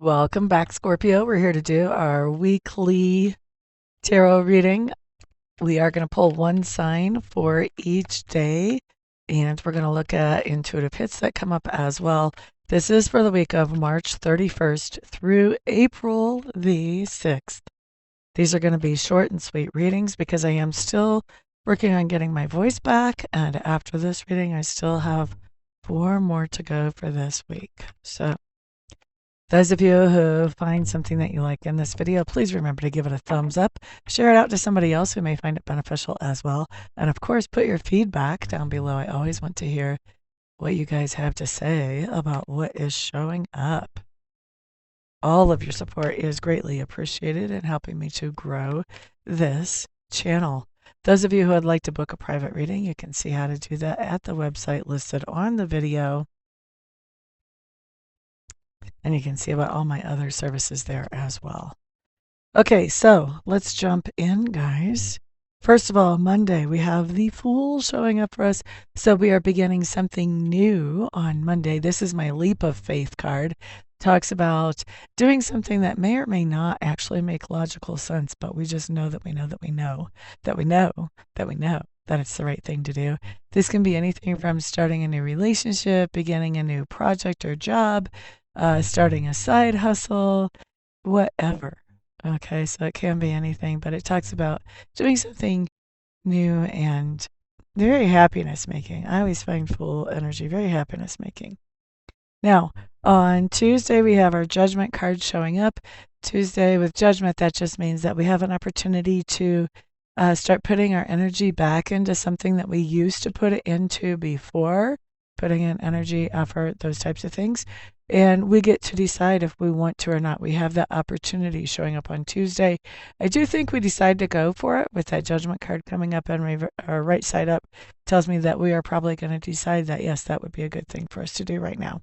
Welcome back, Scorpio. We're here to do our weekly tarot reading. We are going to pull one sign for each day, and we're going to look at intuitive hits that come up as well. This is for the week of March 31st through April the 6th. These are going to be short and sweet readings because I am still working on getting my voice back, and after this reading, I still have 4 more to go for this week. So those of you who find something that you like in this video, please remember to give it a thumbs up, share it out to somebody else who may find it beneficial as well, and of course, put your feedback down below. I always want to hear what you guys have to say about what is showing up. All of your support is greatly appreciated in helping me to grow this channel. Those of you who would like to book a private reading, you can see how to do that at the website listed on the video. And you can see about all my other services there as well. Okay, so let's jump in, guys. First of all, Monday, we have the Fool showing up for us. So we are beginning something new on Monday. This is my Leap of Faith card. Talks about doing something that may or may not actually make logical sense, but we just know that we know that we know that we know that we know that it's the right thing to do. This can be anything from starting a new relationship, beginning a new project or job, starting a side hustle, whatever. Okay, so it can be anything, but it talks about doing something new and very happiness making. I always find Fool energy very happiness making. Now, on Tuesday, we have our Judgment card showing up. Tuesday with Judgment, that just means that we have an opportunity to start putting our energy back into something that we used to put it into before, putting in energy, effort, those types of things. And we get to decide if we want to or not. We have that opportunity showing up on Tuesday. I do think we decide to go for it with that Judgment card coming up and right side up tells me that we are probably going to decide that, yes, that would be a good thing for us to do right now.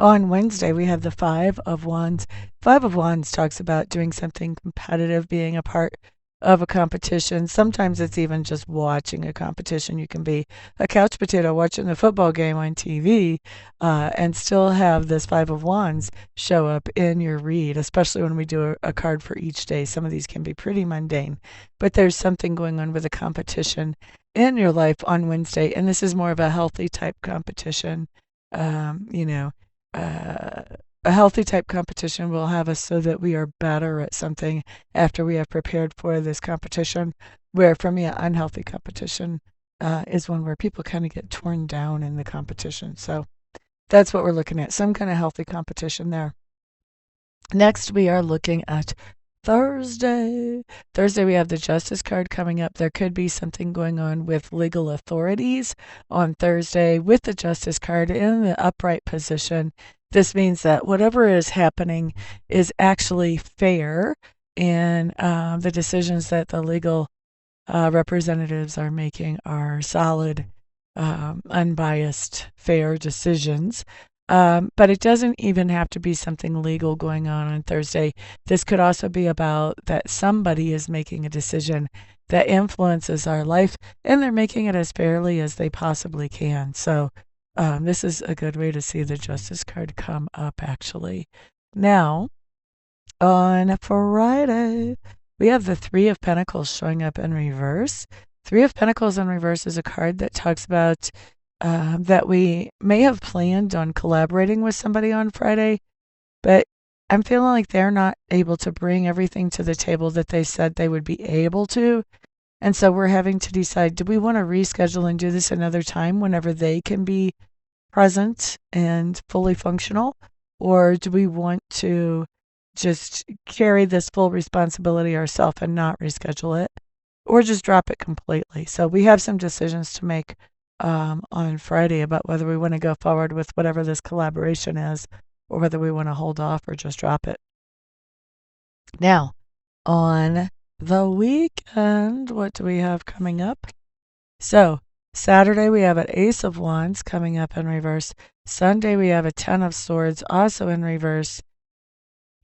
On Wednesday, we have the Five of Wands. Five of Wands talks about doing something competitive, being a part of a competition. Sometimes it's even just watching a competition. You can be a couch potato watching the football game on TV and still have this Five of Wands show up in your read, especially when we do a card for each day. Some of these can be pretty mundane, but there's something going on with a competition in your life on Wednesday, and this is more of a healthy type competition. A healthy type competition will have us so that we are better at something after we have prepared for this competition, where for me, an unhealthy competition is one where people kind of get torn down in the competition. So that's what we're looking at, some kind of healthy competition there. Next, we are looking at Thursday. Thursday, we have the Justice card coming up. There could be something going on with legal authorities on Thursday with the Justice card in the upright position. This means that whatever is happening is actually fair, and the decisions that the legal representatives are making are solid, unbiased, fair decisions. But it doesn't even have to be something legal going on Thursday. This could also be about that somebody is making a decision that influences our life, and they're making it as fairly as they possibly can. So this is a good way to see the Justice card come up, actually. Now, on Friday, we have the Three of Pentacles showing up in reverse. Three of Pentacles in reverse is a card that talks about that we may have planned on collaborating with somebody on Friday, but I'm feeling like they're not able to bring everything to the table that they said they would be able to. And so we're having to decide, do we want to reschedule and do this another time whenever they can be present and fully functional? Or do we want to just carry this full responsibility ourselves and not reschedule it? Or just drop it completely? So we have some decisions to make on Friday about whether we want to go forward with whatever this collaboration is, or whether we want to hold off or just drop it. Now, on the weekend, what do we have coming up? So, Saturday we have an Ace of Wands coming up in reverse. Sunday we have a Ten of Swords also in reverse.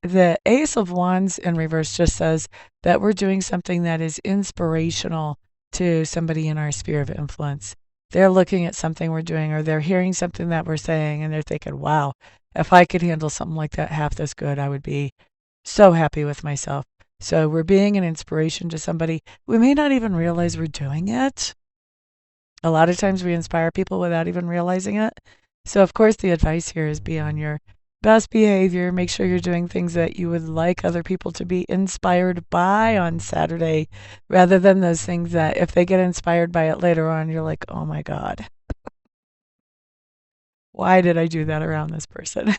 The Ace of Wands in reverse just says that we're doing something that is inspirational to somebody in our sphere of influence. They're looking at something we're doing, or they're hearing something that we're saying, and they're thinking, wow, if I could handle something like that half this good, I would be so happy with myself. So we're being an inspiration to somebody. We may not even realize we're doing it. A lot of times we inspire people without even realizing it. So, of course, the advice here is be on your best behavior. Make sure you're doing things that you would like other people to be inspired by on Saturday, rather than those things that if they get inspired by it later on, you're like, oh my God, why did I do that around this person?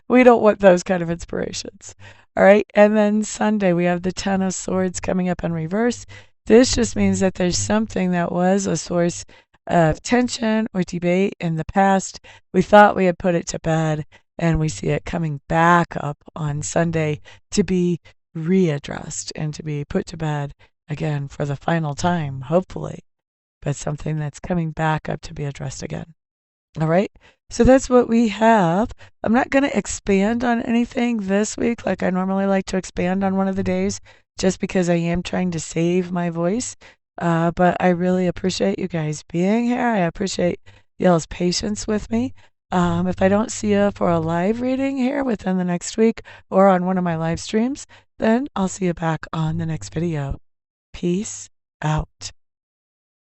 We don't want those kind of inspirations. All right. And then Sunday, we have the Ten of Swords coming up in reverse. This just means that there's something that was a source of tension or debate in the past. We thought we had put it to bed, and we see it coming back up on Sunday to be readdressed and to be put to bed again for the final time, hopefully, but something that's coming back up to be addressed again. All right. So that's what we have. I'm not going to expand on anything this week like I normally like to expand on one of the days, just because I am trying to save my voice. But I really appreciate you guys being here. I appreciate y'all's patience with me. If I don't see you for a live reading here within the next week or on one of my live streams, then I'll see you back on the next video. Peace out.